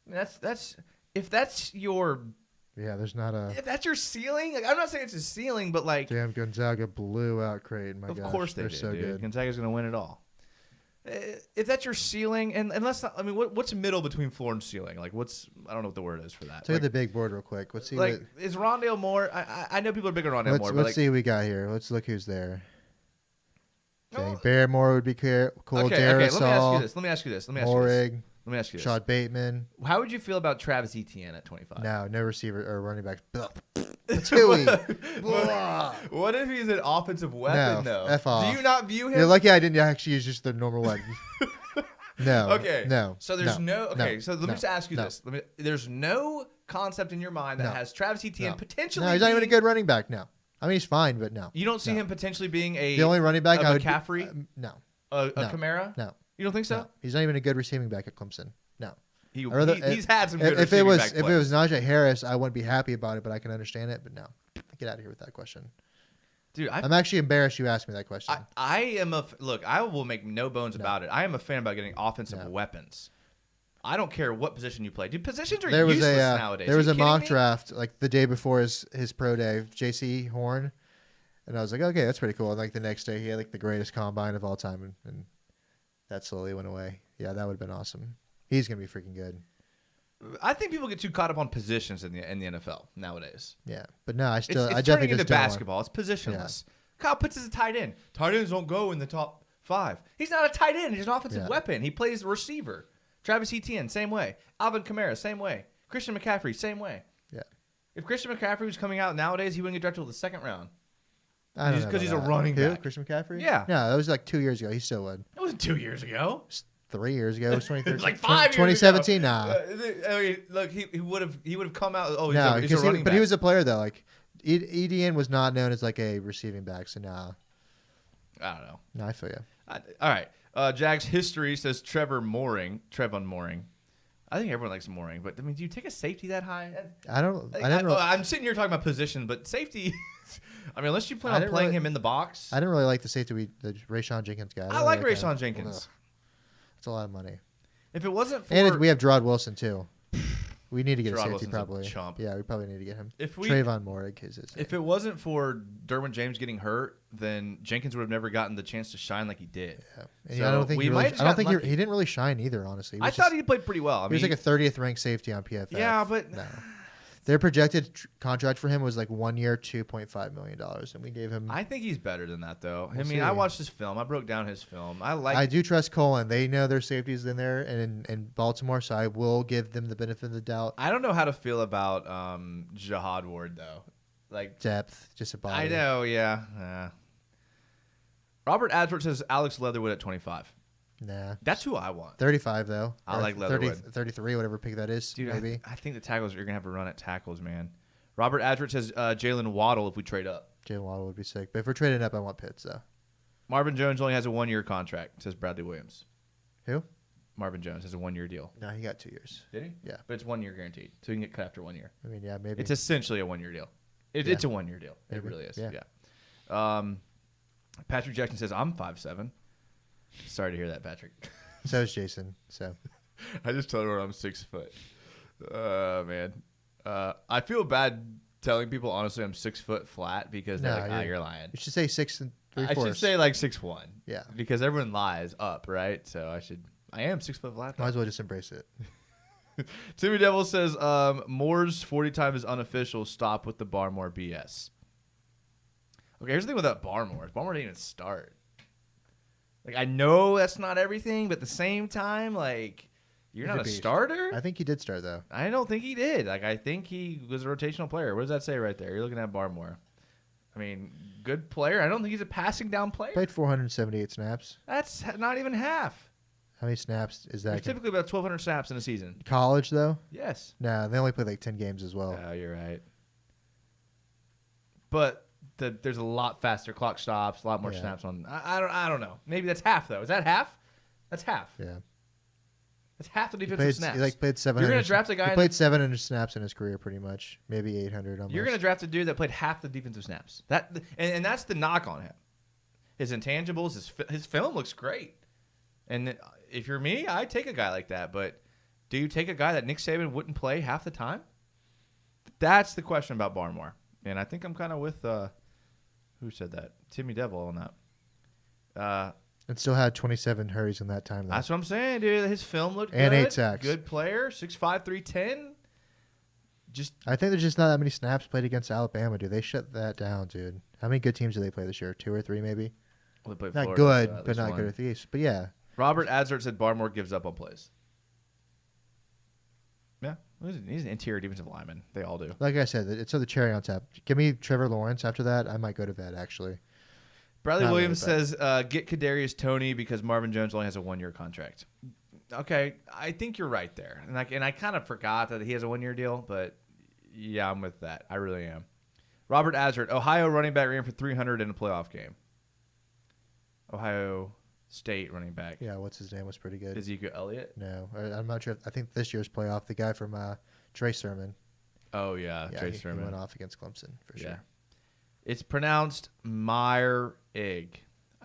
That's if that's your there's not a if that's your ceiling. Like, I'm not saying it's a ceiling, but like damn Gonzaga blew out Creighton. Of course they're did, so dude. good. Gonzaga's going to win it all. If that's your ceiling, and let's not. I mean, what's middle between floor and ceiling? Like, I don't know what the word is for that. Look at the big board real quick. Let's see. Like, is Rondale Moore? I know people are big on Rondale Moore. Let's see who we got here. Let's look who's there. Oh. Barrymore would be cool. Okay. Let me ask you this. Morig. Let me ask you this. Shad Bateman. How would you feel about Travis Etienne at 25? No receiver or running back. Tui. What if he's an offensive weapon, though? F off. Do you not view him? You're lucky I didn't actually use just the normal one. No. Okay. No. So there's no. Okay. No, so let me just ask you this. There's no concept in your mind that has Travis Etienne potentially. No, he's not even a good running back. No. I mean, he's fine, but no. You don't see him potentially being the only running back I would. McCaffrey? No. A Kamara? No. You don't think so? No. He's not even a good receiving back at Clemson. No. He's had some good if receiving it was back if it was Najee Harris, I wouldn't be happy about it, but I can understand it. But no, get out of here with that question, dude. I'm actually embarrassed you asked me that question. I am look. I will make no bones about it. I am a fan about getting offensive weapons. I don't care what position you play. Dude, positions are useless nowadays. There was a mock draft like the day before his pro day, J.C. Horn, and I was like, okay, that's pretty cool. And like the next day, he had like the greatest combine of all time, and that slowly went away. Yeah, that would have been awesome. He's gonna be freaking good. I think people get too caught up on positions in the NFL nowadays. Yeah, but no, I definitely turning into basketball. It's positionless. Yeah. Kyle Pitts is a tight end. Tight ends don't go in the top 5. He's not a tight end. He's an offensive weapon. He plays receiver. Travis Etienne, same way. Alvin Kamara, same way. Christian McCaffrey, same way. Yeah. If Christian McCaffrey was coming out nowadays, he wouldn't get drafted till the second round. I don't know because he's a running back. Christian McCaffrey? Yeah. No, that was like 2 years ago. He still would. It wasn't 2 years ago. 3 years ago. It was 2013. Like 5 years 2017, ago. nah. I mean, look, he would have come out. Oh, no, he's a running back. But he was a player though. Like EDN was not known as like a receiving back, so nah. I don't know. No, I feel you. All right. Jags history says Trevon Moring. I think everyone likes Moring, but I mean, do you take a safety that high? I'm sitting here talking about position, but safety. I mean, unless you plan on playing him in the box. I didn't really like the safety the Rayshon Jenkins guy. I like Rayshon Jenkins. Ugh. That's a lot of money. If it wasn't for we have Gerard Wilson too. We need to get a safety Wilson's probably. A chump. Yeah, we probably need to get him. Trayvon Morig is his name. If it wasn't for Derwin James getting hurt, then Jenkins would have never gotten the chance to shine like he did. Yeah. And so I don't think he didn't really shine either. Honestly, I thought he played pretty well. He was like a 30th ranked safety on PFF. Yeah, but no. Their projected contract for him was like 1 year, $2.5 million, and we gave him. I think he's better than that, though. I watched his film. I broke down his film. I do trust Colin. They know their safeties in there and in Baltimore, so I will give them the benefit of the doubt. I don't know how to feel about Jihad Ward though. Like depth, just a body. I know, yeah. Robert Adford says Alex Leatherwood at 25. Nah. That's who I want. 35, though. I like Leatherwood. 33, whatever pick that is. Dude, maybe. I think the tackles, you're going to have to run at tackles, man. Robert Adford says Jalen Waddle if we trade up. Jalen Waddle would be sick. But if we're trading up, I want Pitts, though. Marvin Jones only has a 1-year contract, says Bradley Williams. Who? Marvin Jones has a 1-year deal. No, he got 2 years. Did he? Yeah. But it's 1 year guaranteed, so he can get cut after 1 year. I mean, yeah, maybe. It's essentially a 1-year deal. It's a 1-year deal. Maybe. It really is. Yeah. Patrick Jackson says, I'm 5'7". Sorry to hear that, Patrick. So is Jason. So I just told her I'm 6 foot. Man. I feel bad telling people, honestly, I'm 6 foot flat because they're like, you're lying. You should say 6 3/4. I should say like 6'1". Yeah. Because everyone lies up, right? So I am 6 foot flat. Might as well just embrace it. Timmy Devil says, Moore's 40 time is unofficial. Stop with the Barmore BS. Okay, here's the thing with that Barmore. Barmore didn't even start. Like, I know that's not everything, but at the same time, like, You're He's not a beast. starter? I think he did start though. I don't think he did. Like, I think he was a rotational player. What does that say right there? You're looking at Barmore. I mean, good player. I don't think he's a passing down player. Played 478 snaps. That's not even half. How many snaps is There's that? typically about 1,200 snaps in a season. College though? Yes. No, they only played like 10 games as well. Oh, you're right. But there's a lot faster clock stops, a lot more snaps on. I don't know. Maybe that's half though. Is that half? That's half. Yeah. That's half the defensive snaps. He played 700. You're gonna draft a guy. He played 700 snaps in his career, pretty much. Maybe 800. Almost. You're gonna draft a dude that played half the defensive snaps. And that's the knock on him. His intangibles, his film looks great. And if you're me, I'd take a guy like that. But do you take a guy that Nick Saban wouldn't play half the time? That's the question about Barmore. And I think I'm kind of with who said that? Timmy Devil on that. And still had 27 hurries in that time. Though. That's what I'm saying, dude. His film looked and good. 8 sacks. Good player. 6'5", 310. I think there's just not that many snaps played against Alabama, dude. They shut that down, dude. How many good teams do they play this year? 2 or 3, maybe? Well, they played not Florida, good, but not good at these. But yeah. Robert Adzard said Barmore gives up on plays. Yeah. He's an interior defensive lineman. They all do. Like I said, it's the cherry on top. Give me Trevor Lawrence after that. I might go to bed, actually. Bradley Williams says, get Kadarius Toney because Marvin Jones only has a 1-year contract. Okay, I think you're right there. And I kind of forgot that he has a 1-year deal, but yeah, I'm with that. I really am. Robert Azard, Ohio running back ran for 300 in a playoff game. Ohio State running back. Yeah, what's his name was pretty good. Ezekiel Elliott? No, I'm not sure. I think this year's playoff, the guy from Trey Sermon. Oh, yeah, Trey He Sermon. went off against Clemson, for sure. Yeah. It's pronounced Meyer-Egg.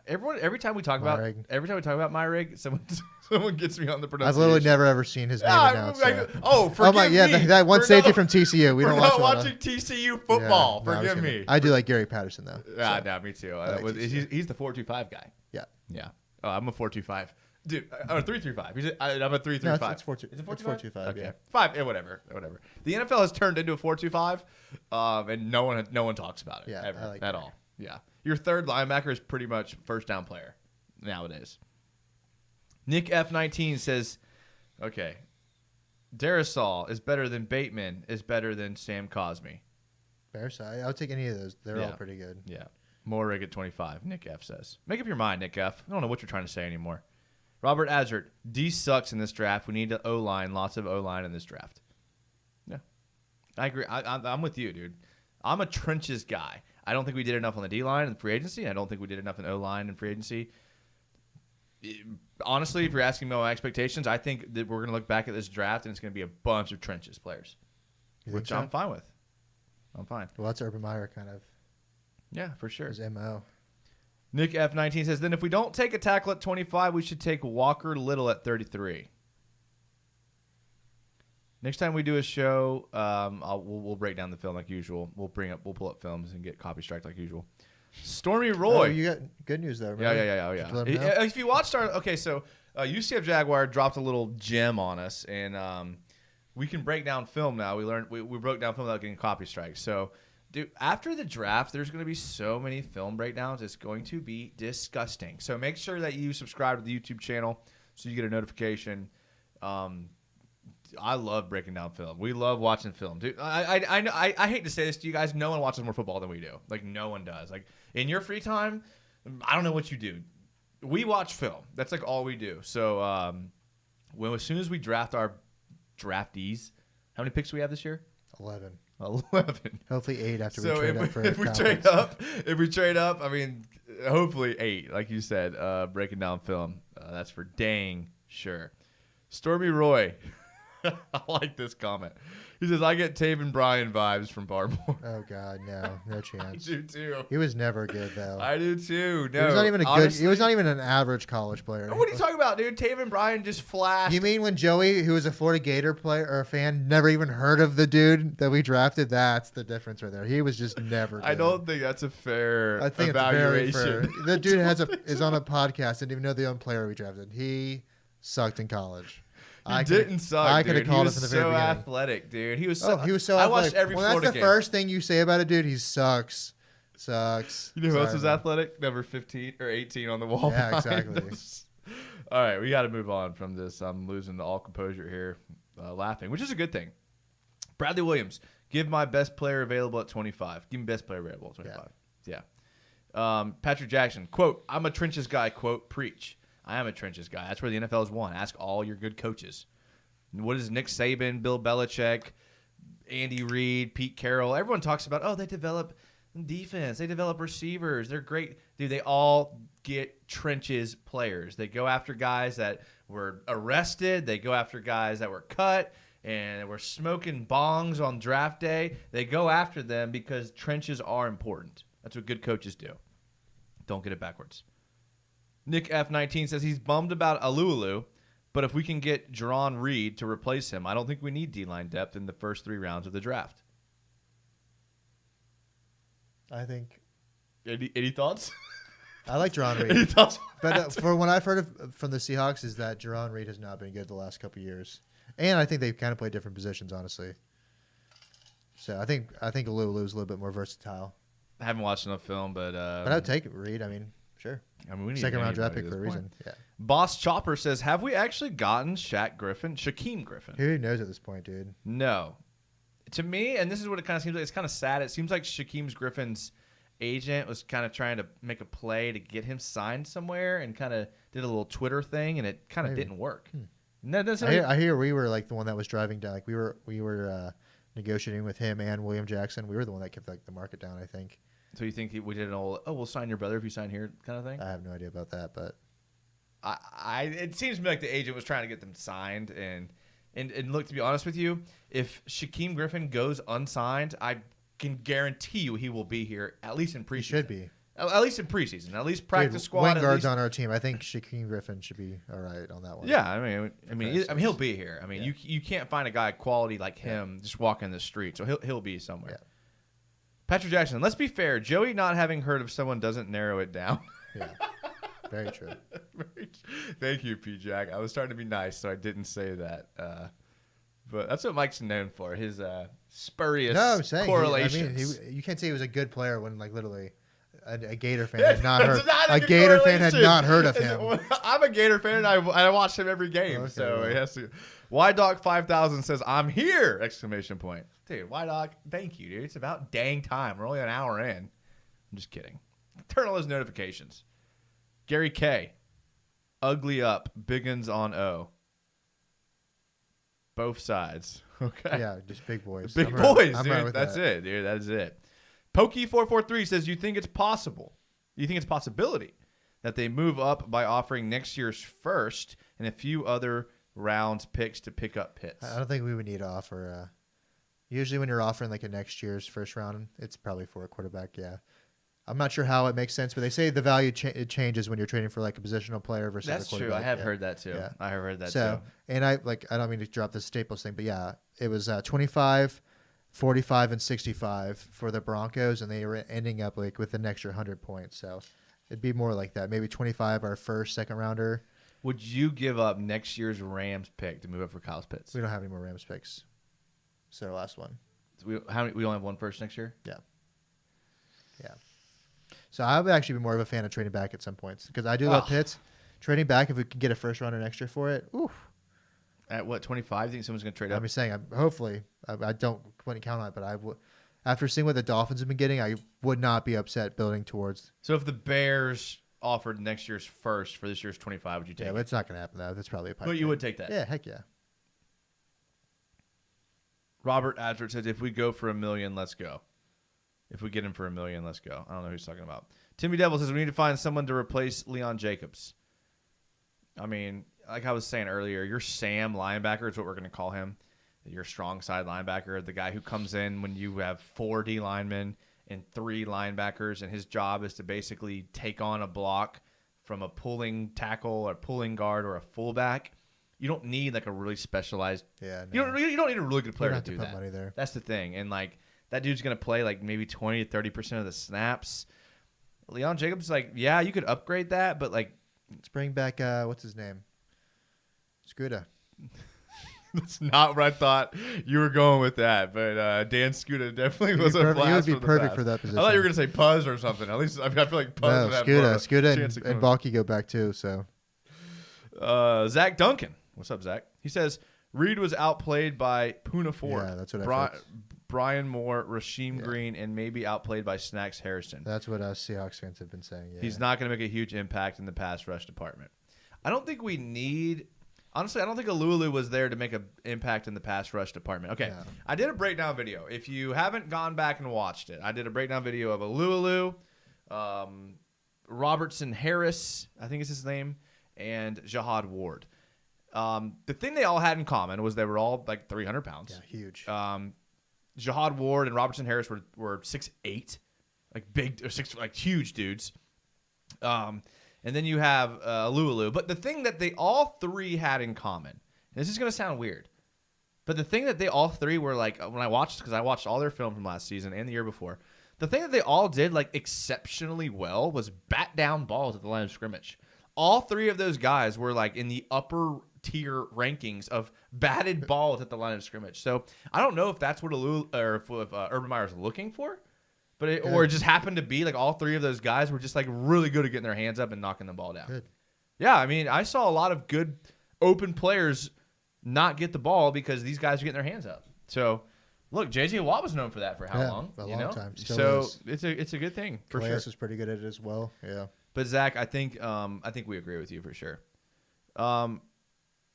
Every time we talk about Meyer-Egg, someone gets me on the pronunciation. I've literally never ever seen his name announced. Forgive me. That one safety from TCU. We're not watching TCU football. Yeah, Forgive me. I do like Gary Patterson though. Yeah, no, me too. He's the 4.25 guy. Yeah. Yeah. Oh, I'm a 4.25. Dude, or 3.35. I'm a 3.35. No, it's 4.25. Is it 4.25? It's 4.25. Okay. Yeah. 5. Whatever. The NFL has turned into a 4.25, and no one talks about it ever at all. Yeah. Your third linebacker is pretty much first down player nowadays. Nick F19 says, okay, Darrisaw is better than Bateman, is better than Sam Cosmi. Bearside. I'll take any of those. They're all pretty good. Yeah. Morig at 25, Nick F says. Make up your mind, Nick F. I don't know what you're trying to say anymore. Robert Azert, D sucks in this draft. We need an O-line, lots of O-line in this draft. Yeah. I agree. I'm with you, dude. I'm a trenches guy. I don't think we did enough on the D-line in free agency. I don't think we did enough in O-line in free agency. Honestly, if you're asking me my expectations, I think that we're going to look back at this draft and it's going to be a bunch of trenches players, which I'm fine with. I'm fine. Well, that's Urban Meyer kind of. Yeah, for sure. His MO. Nick F19 says, then if we don't take a tackle at 25, we should take Walker Little at 33. Next time we do a show, we'll break down the film like usual. We'll pull up films and get copy striked like usual. Stormy Roy. Oh, you got good news though. Remember? Yeah. If you watched UCF Jaguar dropped a little gem on us, and we can break down film now. We broke down film without getting copy strikes. So, dude, after the draft, there's going to be so many film breakdowns. It's going to be disgusting. So make sure that you subscribe to the YouTube channel so you get a notification. I love breaking down film. We love watching film, dude. I hate to say this to you guys. No one watches more football than we do. Like, no one does. Like, in your free time, I don't know what you do. We watch film. That's like all we do. So, as soon as we draft our draftees, how many picks do we have this year? 11. 11. Hopefully 8 after so we trade up for if we trade up, I mean, hopefully 8, like you said, breaking down film. That's for dang sure. Stormy Roy. I like this comment. He says, I get Taven Bryan vibes from Barmore. Oh, God, no chance. I do, too. He was never good, though. I do, too. No, he was not even he was not even an average college player. What are you talking about, dude? Taven Bryan just flashed. You mean when Joey, who was a Florida Gator player or a fan, never even heard of the dude that we drafted? That's the difference right there. He was just never good. I don't think that's a fair I think evaluation. It's very fair. The dude is on a podcast, didn't even know the own player we drafted. He sucked in college. He didn't suck, I could have called it from the very beginning. He was so athletic, dude. He was so athletic. I watched every Florida game. That's the first thing you say about a dude. He sucks. Sucks. You know who else was athletic? Number 15 or 18 on the wall. Yeah, exactly. All right, we got to move on from this. I'm losing all composure here, laughing, which is a good thing. Bradley Williams, give my best player available at 25. Give me best player available at 25. Yeah. Patrick Jackson, quote, I'm a trenches guy, quote, preach. I am a trenches guy. That's where the NFL is won. Ask all your good coaches. What is Nick Saban, Bill Belichick, Andy Reid, Pete Carroll? Everyone talks about, oh, they develop defense. They develop receivers. They're great. Dude, they all get trenches players. They go after guys that were arrested. They go after guys that were cut and were smoking bongs on draft day. They go after them because trenches are important. That's what good coaches do. Don't get it backwards. Nick F19 says he's bummed about Alualu, but if we can get Jerron Reed to replace him, I don't think we need D-line depth in the first 3 rounds of the draft. I think. Any thoughts? I like Jerron Reed. Any thoughts? But for what I've heard from the Seahawks is that Jerron Reed has not been good the last couple of years. And I think they kind of play different positions, honestly. So I think Alualu is a little bit more versatile. I haven't watched enough film, but I would take Reed. I mean, sure. I mean, we need second round draft anybody pick at for a this reason. point. Yeah. Boss Chopper says, have we actually gotten Shaquem Griffin? Who knows at this point, dude? No. To me, and this is what it kind of seems like, it's kind of sad. It seems like Shaquem Griffin's agent was kind of trying to make a play to get him signed somewhere and kind of did a little Twitter thing, and it kind of didn't work. No, I hear we were like the one that was driving down. Like we were negotiating with him and William Jackson. We were the one that kept like the market down, I think. So you think we did an old, we'll sign your brother if you sign here kind of thing? I have no idea about that, but it seems to me like the agent was trying to get them signed. And look, to be honest with you, if Shaquem Griffin goes unsigned, I can guarantee you he will be here at least in preseason. He should be. At least in preseason. At least practice squad. Wing guards on our team. I think Shaquem Griffin should be all right on that one. Yeah, I mean, he'll be here. I mean, you can't find a guy quality like him just walking the street, so he'll be somewhere. Yeah. Patrick Jackson, let's be fair. Joey not having heard of someone doesn't narrow it down. Yeah, very true. Thank you, P. Jack. I was trying to be nice, so I didn't say that. But that's what Mike's known for, his spurious correlations. You can't say he was a good player when, like, literally a Gator fan had not heard. A Gator fan had not heard of him. I'm a Gator fan, and I watch him every game. Okay, so well. He has to. YDog5000 says, I'm here! Exclamation point. Dude, YDog, thank you, dude. It's about dang time. We're only an hour in. I'm just kidding. Turn on those notifications. Gary K. Ugly up. Biggins on O. Both sides. Okay. Yeah, just big boys. Big boys, dude. That's it, dude. That is it. Pokey443 says, you think it's possible? You think it's a possibility that they move up by offering next year's first and a few other rounds picks to pick up Pitts? I don't think we would need to offer. Usually when you're offering like a next year's first round, it's probably for a quarterback, yeah. I'm not sure how it makes sense, but they say the value it changes when you're trading for like a positional player versus That's a quarterback. That's true. I have heard that too. Yeah. I have heard that too. And I don't mean to drop the Staples thing, but yeah, it was 25, 45, and 65 for the Broncos, and they were ending up like with an extra 100 points. So it'd be more like that. Maybe 25 our first, second rounder. Would you give up next year's Rams pick to move up for Kyle Pitts? We don't have any more Rams picks. So last one. So we only have one first next year? Yeah. Yeah. So I would actually be more of a fan of trading back at some points because I do love Pitts. Trading back, if we can get a first rounder extra for it, oof. At what, 25? You think someone's going to trade up? I'm just saying, hopefully. I wouldn't count on it, but I would. After seeing what the Dolphins have been getting, I would not be upset building towards. So if the Bears offered next year's first for this year's 25, would you take it? Yeah, but it's not going to happen, though. That's probably a pipe. But you would take that? Yeah, heck yeah. Robert Adler says, if we go for $1 million, let's go. If we get him for $1 million, let's go. I don't know who he's talking about. Timmy Devil says, we need to find someone to replace Leon Jacobs. I mean, like I was saying earlier, your Sam linebacker is what we're going to call him. Your strong side linebacker, the guy who comes in when you have 4 D linemen and 3 linebackers, and his job is to basically take on a block from a pulling tackle or pulling guard or a fullback. You don't need like a really specialized. Yeah, no. You don't need a really good player to do put that. Money there. That's the thing, and like that dude's gonna play like maybe 20 to 30% of the snaps. Leon Jacobs, like, yeah, you could upgrade that, but like, let's bring back what's his name, Scuda. That's not where I thought you were going with that, but Dan Scuda definitely was a blast. He would be perfect past. for that position. I thought you were gonna say Puzz or something. At least I feel like Puzz would have Scuda and Balky go back too. So Zach Duncan. What's up, Zach? He says Reed was outplayed by Puna Ford. Yeah, that's what I heard. Brian Moore, Rasheem Green, and maybe outplayed by Snacks Harrison. That's what us Seahawks fans have been saying. Yeah. He's not going to make a huge impact in the pass rush department. I don't think we need. Honestly, I don't think Alulu was there to make an impact in the pass rush department. Okay, Yeah. I did a breakdown video. If you haven't gone back and watched it, I did a breakdown video of Alulu, Robertson Harris, I think is his name, and Jahad Ward. The thing they all had in common was they were all like 300 pounds. Yeah, huge. Jahad Ward and Robertson Harris were 6'8", like big or huge dudes. And then you have Alulu. But the thing that they all three had in common, and this is going to sound weird, but the thing that they all three were like, when I watched, because I watched all their film from last season and the year before, the thing that they all did like exceptionally well was bat down balls at the line of scrimmage. All three of those guys were like in the upper tier rankings of batted balls at the line of scrimmage. So I don't know if that's what if Urban Meyer's looking for, but or it just happened to be like all three of those guys were just like really good at getting their hands up and knocking the ball down. Good. Yeah, I mean, I saw a lot of good open players not get the ball because these guys are getting their hands up. So look, J.J. Watt was known for that for how long? A long time. Still so is. it's a good thing for Calais sure. was pretty good at it as well. Yeah. But Zach, I think we agree with you for sure.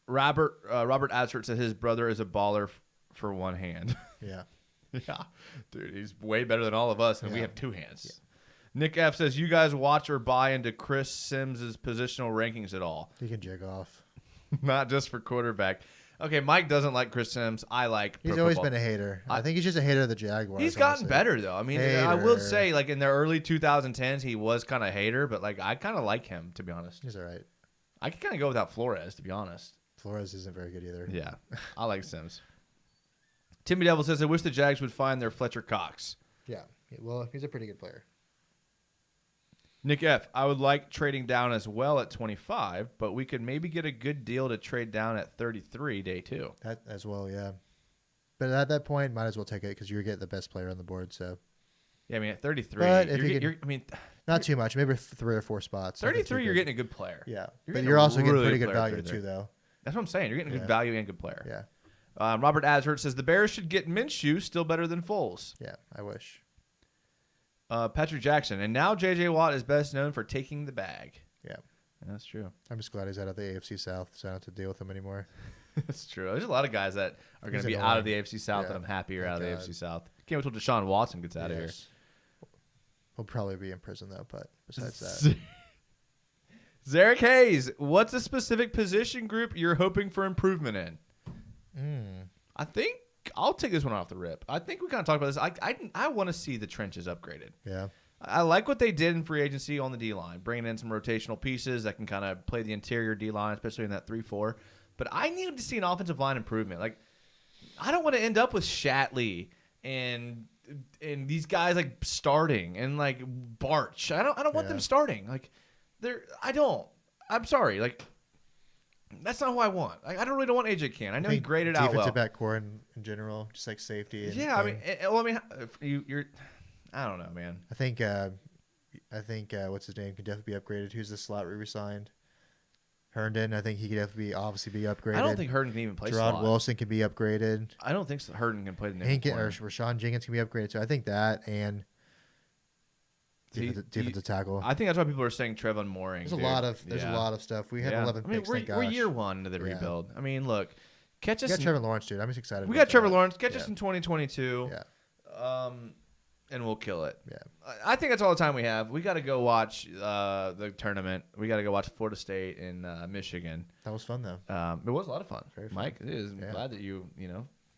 Robert Adshert said his brother is a baller for one hand. Yeah. Yeah, dude, he's way better than all of us, and we Yeah. have two hands. Yeah. Nick F says, you guys watch or buy into Chris Sims' positional rankings at all? He can jig off. Not just for quarterback. Okay, Mike doesn't like Chris Sims. I like He's pro always football. been a hater. I think he's just a hater of the Jaguars. He's gotten honestly. better, though. I mean, I will Hater. say, like, in the early 2010s, he was kind of a hater, but, like, I kind of like him, to be honest. He's all right. I could kind of go without Flores, to be honest. Flores isn't very good either. Yeah, I like Sims. Timmy Devil says, I wish the Jags would find their Fletcher Cox. Yeah. Well, he's a pretty good player. Nick F., I would like trading down as well at 25, but we could maybe get a good deal to trade down at 33 day 2. That as well, yeah. But at that point, might as well take it because you're getting the best player on the board. So Yeah, I mean, at 33, But if not too much, maybe 3 or 4 spots. 33, you're getting a good player. Yeah, You're but getting you're a also getting really pretty good good player value there. too, though. That's what I'm saying. You're getting a good Yeah. value and good player. Yeah, Robert Adshert says the Bears should get Minshew, still better than Foles. yeah. I wish. Patrick Jackson. And now J.J. Watt is best known for taking the bag. Yeah, That's true. I'm just glad he's out of the AFC South, so I don't have to deal with him anymore. That's true. There's a lot of guys that are going to He's be out of the annoying. AFC South Yeah. that I'm happy are Thank out of the God. AFC South. Can't wait till Deshaun Watson gets out of here. Yes. He'll probably be in prison though. But besides that, Zarek Hayes, what's a specific position group you're hoping for improvement in? I think I'll take this one off the rip. I think we kind of talked about this. I want to see the trenches upgraded. yeah, I like what they did in free agency on the D-line, bringing in some rotational pieces that can kind of play the interior D-line, especially in that 3-4. But I need to see an offensive line improvement. Like, I don't want to end up with Shatley and these guys like starting and like Barch. I don't want them starting. Like, I'm sorry. Like, that's not who I want. Like, I don't really want AJ Cann. I know he graded out well. defensive back core in general, just like safety. And, Yeah, I mean, if you're, I don't know, man. I think what's his name can definitely be upgraded. Who's the slot we resigned? Herndon. I think he could definitely obviously be upgraded. I don't think Herndon can even play Gerard slot. Wilson can be upgraded. I don't think Herndon can play the nickel Hinkin corner. or Rashawn Jenkins can be upgraded. So I think that and defensive tackle. I think that's why people are saying Trevon Mooring. There's a lot of stuff. We have 11 I mean, picks. Thank we're gosh. year one into the Yeah. rebuild. I mean, look, catch We us. got Trevor Lawrence, dude. I'm just excited. We about got Trevor that. Lawrence. Catch us Yeah. in 2022. Yeah. And we'll kill it. Yeah. I think that's all the time we have. We got to go watch the tournament. We got to go watch Florida State and Michigan. That was fun though. It was a lot of fun. Very fun. Mike, it is. I'm Yeah. glad that you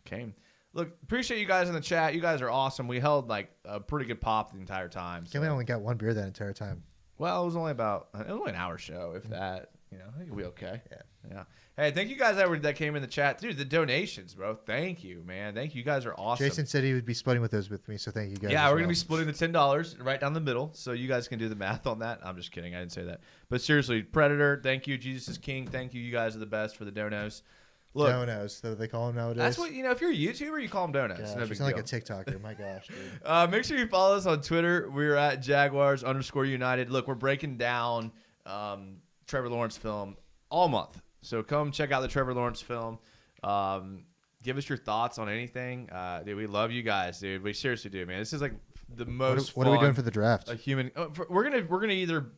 came. Look, appreciate you guys in the chat. You guys are awesome. We held like a pretty good pop the entire time. We only got one beer that entire time. Well, it was only an hour show, if that. I think we'll be okay. Yeah. Hey, thank you guys that came in the chat, dude. The donations, bro. Thank you, man. Thank you. You guys are awesome. Jason said he would be splitting with those with me, so thank you guys. Yeah, as we're well. gonna be splitting the $10 right down the middle, so you guys can do the math on that. I'm just kidding. I didn't say that. But seriously, Predator, thank you. Jesus is King, thank you. You guys are the best for the donos. Look, Donos, so they call them nowadays. that's what if you're a YouTuber, you call them donuts. Yeah, No you big sound deal. like a TikToker. My gosh, dude. Make sure you follow us on Twitter. We're at Jaguars_United. Look, we're breaking down Trevor Lawrence film all month. So come check out the Trevor Lawrence film. Give us your thoughts on anything. Dude, we love you guys, dude. We seriously do, man. This is like the most What are we doing for the draft? a human. We're gonna either.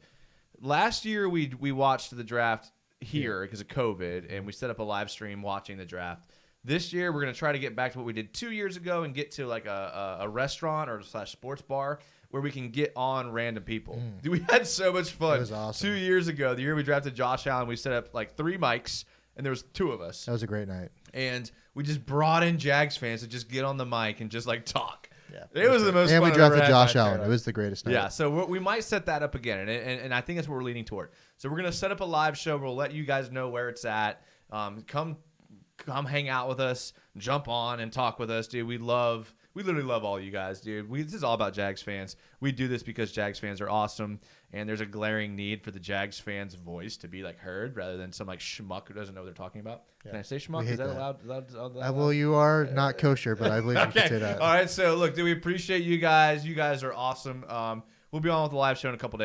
Last year we watched the draft here because of COVID, and we set up a live stream watching the draft. This year we're gonna try to get back to what we did 2 years ago and get to like a restaurant or / sports bar where we can get on random people. Dude, we had so much fun. It was awesome. 2 years ago, the year we drafted Josh Allen, we set up like 3 mics, and there was 2 of us. That was a great night. And we just brought in Jags fans to just get on the mic and just like talk. Yeah, it was the most and fun we drafted I've ever had Josh in my Allen. entire It was the greatest night. Yeah, so we might set that up again, and I think that's what we're leaning toward. So we're gonna set up a live show. We'll let you guys know where it's at. Come hang out with us, jump on and talk with us, dude. We literally love all you guys, dude. This is all about Jags fans. We do this because Jags fans are awesome, and there's a glaring need for the Jags fans' voice to be like heard rather than some like schmuck who doesn't know what they're talking about. Yeah. Can I say schmuck? Is that allowed? Well, you are not kosher, but I believe you can say that. All right, so look, dude, we appreciate you guys. You guys are awesome. We'll be on with the live show in a couple days.